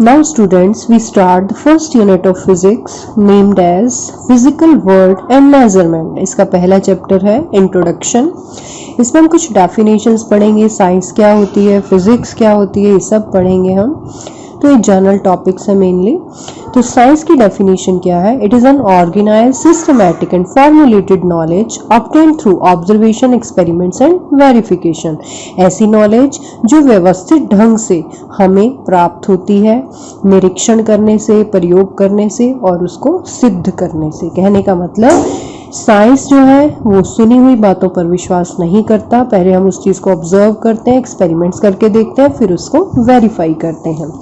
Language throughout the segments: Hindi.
Now students, we start the first unit of physics named as physical word and measurement. इसका पहला चैप्टर है इंट्रोडक्शन। इसमें हम कुछ डेफिनेशंस पढ़ेंगे, साइंस क्या होती है, फिजिक्स क्या होती है, ये सब पढ़ेंगे हम। तो ये जनरल टॉपिक्स है मेनली। तो साइंस की डेफिनेशन क्या है? It is an organised, systematic and formulated knowledge obtained through observation, experiments and verification. ऐसी नॉलेज जो व्यवस्थित ढंग से हमें प्राप्त होती है निरीक्षण करने से, प्रयोग करने से और उसको सिद्ध करने से। कहने का मतलब साइंस जो है वो सुनी हुई बातों पर विश्वास नहीं करता। पहले हम उस चीज़ को ऑब्जर्व करते हैं, एक्सपेरिमेंट्स करके देखते हैं, फिर उसको वेरीफाई करते हैं।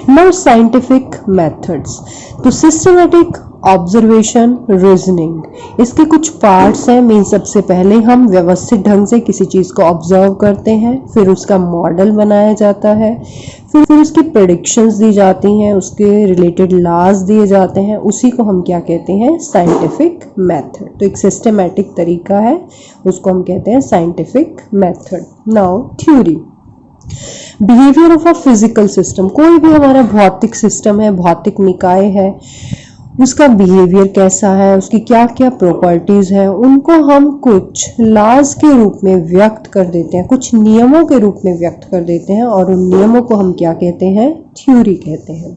नाउ साइंटिफिक मेथड्स, तो सिस्टमैटिक, ऑब्जर्वेशन, रीजनिंग, इसके कुछ पार्ट्स हैं। मीन सबसे पहले हम व्यवस्थित ढंग से किसी चीज़ को ऑब्जर्व करते हैं, फिर उसका मॉडल बनाया जाता है, फिर उसकी प्रेडिक्शंस दी जाती हैं, उसके रिलेटेड लॉज दिए जाते हैं। उसी को हम क्या कहते हैं? Scientific method. तो एक सिस्टमैटिक तरीका है, उसको हम कहते हैं scientific method. Now theory, behaviour of a physical system. कोई भी हमारा भौतिक सिस्टम है, भौतिक निकाय है, उसका बिहेवियर कैसा है, उसकी क्या क्या प्रॉपर्टीज है, उनको हम कुछ लॉज के रूप में व्यक्त कर देते हैं, कुछ नियमों के रूप में व्यक्त कर देते हैं और उन नियमों को हम क्या कहते हैं? थ्योरी कहते हैं।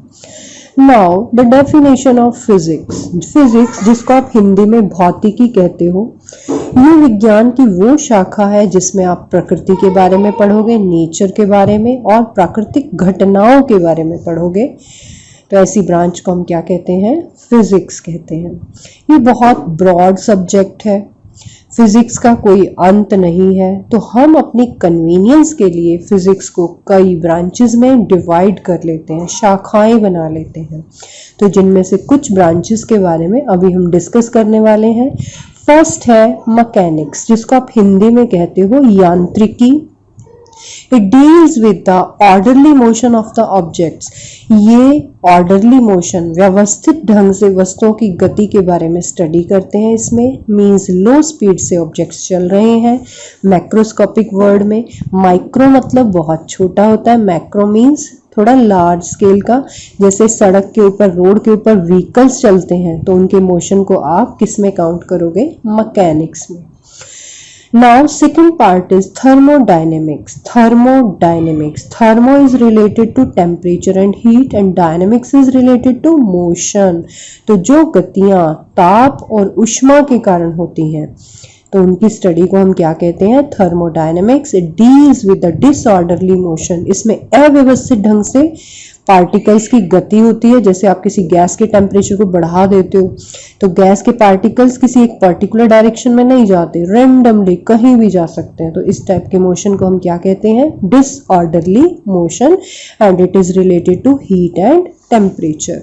Now the definition of physics. Physics, जिसको आप हिंदी में भौतिकी कहते हो, ये विज्ञान की वो शाखा है जिसमें आप प्रकृति के बारे में पढ़ोगे, नेचर के बारे में और प्राकृतिक घटनाओं के बारे में पढ़ोगे। तो ऐसी ब्रांच को हम क्या कहते हैं? फिजिक्स कहते हैं। ये बहुत ब्रॉड सब्जेक्ट है, फिजिक्स का कोई अंत नहीं है। तो हम अपनी कन्वीनियंस के लिए फिजिक्स को कई ब्रांचेस में डिवाइड कर लेते हैं, शाखाएं बना लेते हैं। तो जिनमें से कुछ ब्रांचेस के बारे में अभी हम डिस्कस करने वाले हैं। फर्स्ट है मैकेनिक्स, जिसको आप हिंदी में कहते हो यांत्रिकी। It deals with the orderly motion of the objects. ये orderly motion, व्यवस्थित ढंग से वस्तुओं की गति के बारे में स्टडी करते हैं। इसमें मीन्स लो स्पीड से ऑब्जेक्ट्स चल रहे हैं। मैक्रोस्कोपिक वर्ड में माइक्रो मतलब बहुत छोटा होता है, मैक्रो मीन्स थोड़ा लार्ज स्केल का। जैसे सड़क के ऊपर, रोड के ऊपर व्हीकल्स चलते हैं तो उनके मोशन को आप किस में काउंट करोगे? मैकेनिक्स में। Now second part is thermodynamics. Thermodynamics. Thermo is related to temperature and heat and dynamics is related to motion. तो जो गतियां ताप और ऊष्मा के कारण होती हैं तो उनकी स्टडी को हम क्या कहते हैं? Thermodynamics. It deals with the disorderly motion. इसमें अव्यवस्थित ढंग से पार्टिकल्स की गति होती है। जैसे आप किसी गैस के टेम्परेचर को बढ़ा देते हो तो गैस के पार्टिकल्स किसी एक पर्टिकुलर डायरेक्शन में नहीं जाते, रैंडमली कहीं भी जा सकते हैं। तो इस टाइप के मोशन को हम क्या कहते हैं? Disorderly motion and it is related to heat and temperature.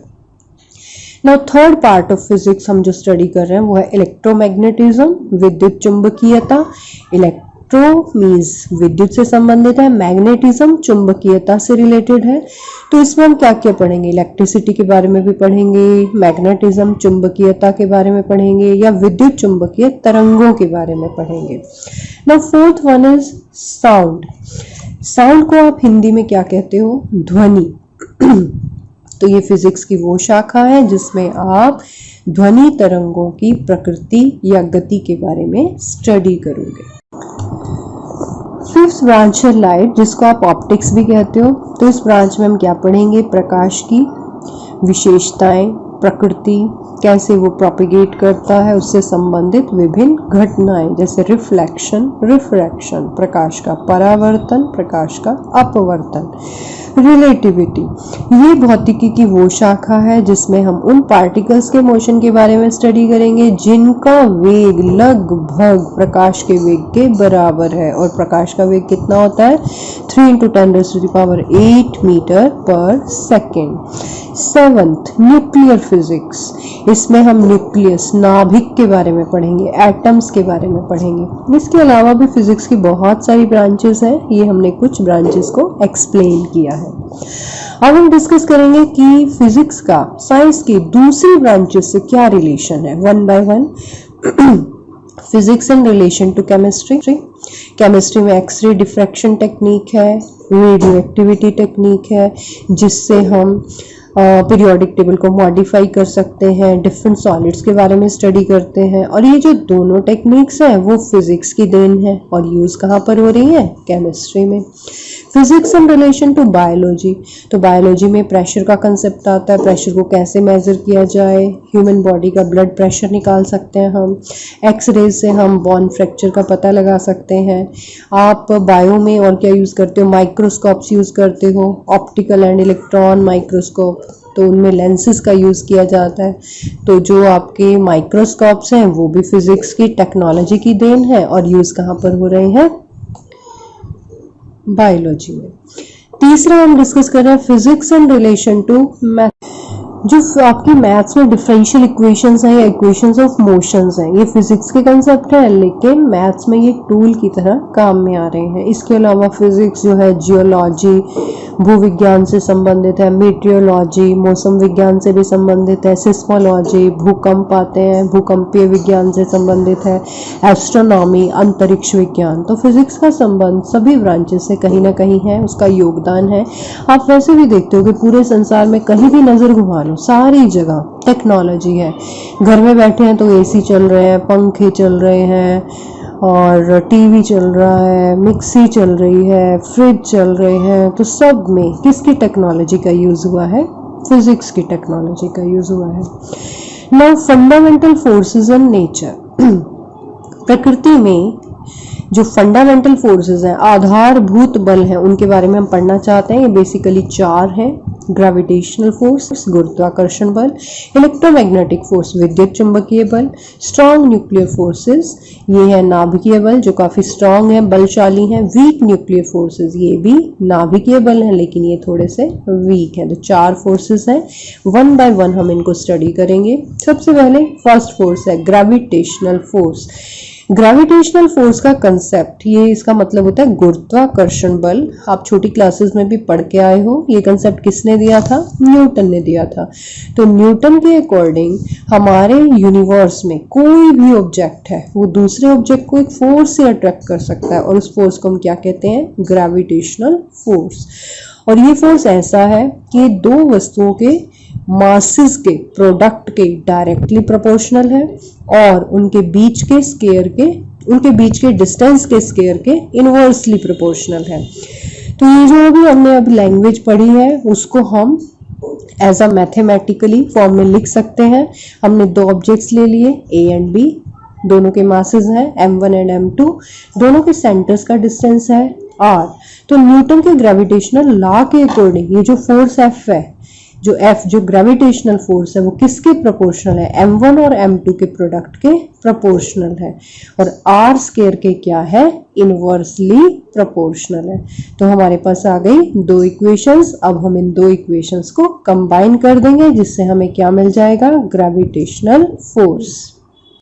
Now third part of physics हम जो स्टडी कर रहे हैं वो है इलेक्ट्रोमैग्नेटिज्म, विद्युत चुंबकीयता। इलेक्ट्रो मीन्स विद्युत से संबंधित है, मैग्नेटिज्म चुंबकीयता से रिलेटेड है। तो इसमें हम क्या क्या पढ़ेंगे? इलेक्ट्रिसिटी के बारे में भी पढ़ेंगे, मैग्नेटिज्म चुंबकीयता के बारे में पढ़ेंगे या विद्युत चुंबकीय तरंगों के बारे में पढ़ेंगे। Now fourth one is sound. Sound को आप हिंदी में क्या कहते हो? ध्वनि। तो ये फिजिक्स की वो शाखा है जिसमें आप ध्वनि तरंगों की प्रकृति या गति के बारे में स्टडी करोगे। फिफ्थ ब्रांच है लाइट, जिसको आप ऑप्टिक्स भी कहते हो। तो इस ब्रांच में हम क्या पढ़ेंगे? प्रकाश की विशेषताएं, प्रकृति, कैसे वो प्रोपिगेट करता है, उससे संबंधित विभिन्न घटनाएं जैसे रिफ्लेक्शन, रिफ्रैक्शन, प्रकाश का परावर्तन, प्रकाश का अपवर्तन, रिलेटिविटी। ये भौतिकी की वो शाखा है जिसमें हम उन पार्टिकल्स के मोशन के बारे में स्टडी करेंगे जिनका वेग लगभग प्रकाश के वेग के बराबर है। और प्रकाश का वेग कितना होता है? 3 × 10⁸ मीटर पर सेकेंड। Seventh, nuclear physics. इसमें हम न्यूक्लियस, नाभिक के बारे में पढ़ेंगे, एटम्स के बारे में पढ़ेंगे। इसके अलावा भी फिजिक्स की बहुत सारी ब्रांचेस हैं, ये हमने कुछ ब्रांचेस को एक्सप्लेन किया है। अब हम डिस्कस करेंगे कि फिजिक्स का साइंस की दूसरी ब्रांचेस से क्या रिलेशन है, one by one. Physics in relation to chemistry, chemistry में एक्सरे डिफ्रैक्शन टेक्निक है, रेडियो एक्टिविटी टेक्निक है, जिससे हम पीरियोडिक टेबल को मॉडिफाई कर सकते हैं, डिफरेंट सॉलिड्स के बारे में स्टडी करते हैं। और ये जो दोनों टेक्निक्स हैं वो फिजिक्स की देन है और यूज़ कहाँ पर हो रही है, केमिस्ट्री में। Physics in relation to biology, तो बायोलॉजी में प्रेशर का कंसेप्ट आता है, प्रेशर को कैसे मेजर किया जाए, ह्यूमन बॉडी का ब्लड प्रेशर निकाल सकते हैं हम, एक्सरे से हम बोन फ्रैक्चर का पता लगा सकते हैं। आप बायो में और क्या यूज़ करते हो, माइक्रोस्कोप्स यूज़ करते हो, ऑप्टिकल एंड इलेक्ट्रॉन माइक्रोस्कोप, तो उनमें लेंसेज का यूज़ किया जाता है। तो जो आपके माइक्रोस्कोप्स हैं वो भी फिजिक्स की टेक्नोलॉजी की देन है और यूज़ कहाँ पर हो रहे हैं, बायोलॉजी में। तीसरा हम डिस्कस कर रहे हैं physics in relation to math. जो आपकी मैथ्स में डिफरेंशियल इक्वेशंस हैं या इक्वेशंस ऑफ मोशंस हैं, ये फिजिक्स के कंसेप्ट हैं, लेकिन मैथ्स में ये टूल की तरह काम में आ रहे हैं। इसके अलावा फिजिक्स जो है जियोलॉजी, भूविज्ञान से संबंधित है, मीटियोलॉजी, मौसम विज्ञान से भी संबंधित है, सिस्मोलॉजी, भूकंप आते हैं, भूकंपीय विज्ञान से संबंधित है, एस्ट्रोनॉमी, अंतरिक्ष विज्ञान। तो फिजिक्स का संबंध सभी ब्रांचेस से कहीं ना कहीं है, उसका योगदान है। आप वैसे भी देखते हो कि पूरे संसार में कहीं भी नजर घुमा लो, सारी जगह टेक्नोलॉजी है। घर में बैठे हैं तो एसी चल रहे हैं, पंखे चल रहे हैं, और टीवी चल रहा है, मिक्सी चल रही है, फ्रिज चल रहे हैं। तो सब में किसकी टेक्नोलॉजी का यूज हुआ है, फिजिक्स की टेक्नोलॉजी का यूज हुआ है। Now fundamental forces in nature, प्रकृति में जो फंडामेंटल फोर्सेस हैं, आधारभूत बल हैं, उनके बारे में हम पढ़ना चाहते हैं। ये बेसिकली 4 हैं, ग्रेविटेशनल फोर्स गुरुत्वाकर्षण बल, इलेक्ट्रोमैग्नेटिक फोर्स विद्युत चुंबकीय बल, स्ट्रॉन्ग न्यूक्लियर फोर्सेस ये है नाभिकीय बल जो काफी स्ट्रॉन्ग है, बलशाली है, वीक न्यूक्लियर फोर्सेस ये भी नाभिकीय बल है लेकिन ये थोड़े से वीक है। तो 4 फोर्सेस हैं, वन बाय वन हम इनको स्टडी करेंगे। सबसे पहले फर्स्ट फोर्स है ग्रेविटेशनल फोर्स। ग्रेविटेशनल फोर्स का कंसेप्ट, ये इसका मतलब होता है गुरुत्वाकर्षण बल। आप छोटी क्लासेस में भी पढ़ के आए हो। ये कंसेप्ट किसने दिया था, न्यूटन ने दिया था। तो न्यूटन के अकॉर्डिंग हमारे यूनिवर्स में कोई भी ऑब्जेक्ट है वो दूसरे ऑब्जेक्ट को एक फोर्स से अट्रैक्ट कर सकता है और उस फोर्स को हम क्या कहते हैं, ग्रेविटेशनल फोर्स। और ये फोर्स ऐसा है कि दो वस्तुओं के मासेस के प्रोडक्ट के डायरेक्टली प्रोपोर्शनल है और उनके बीच के डिस्टेंस के स्क्वायर के इनवर्सली प्रोपोर्शनल है। तो ये जो भी हमने अब लैंग्वेज पढ़ी है उसको हम एज अ मैथमेटिकली फॉर्म में लिख सकते हैं। हमने 2 ऑब्जेक्ट्स ले लिए ए एंड बी, दोनों के मासेस हैं m1 एंड m2, दोनों के सेंटर्स का डिस्टेंस है r। तो न्यूटन के ग्रेविटेशनल लॉ के अकॉर्डिंग ये जो फोर्स F है, जो ग्रेविटेशनल फोर्स है वो किसके प्रोपोर्शनल है, m1 और m2 के प्रोडक्ट के प्रोपोर्शनल है। और r स्क्वायर के क्या है, इनवर्सली प्रोपोर्शनल है। तो हमारे पास आ गई 2 इक्वेशंस। अब हम इन 2 इक्वेशंस को कंबाइन कर देंगे जिससे हमें क्या मिल जाएगा, ग्रेविटेशनल फोर्स।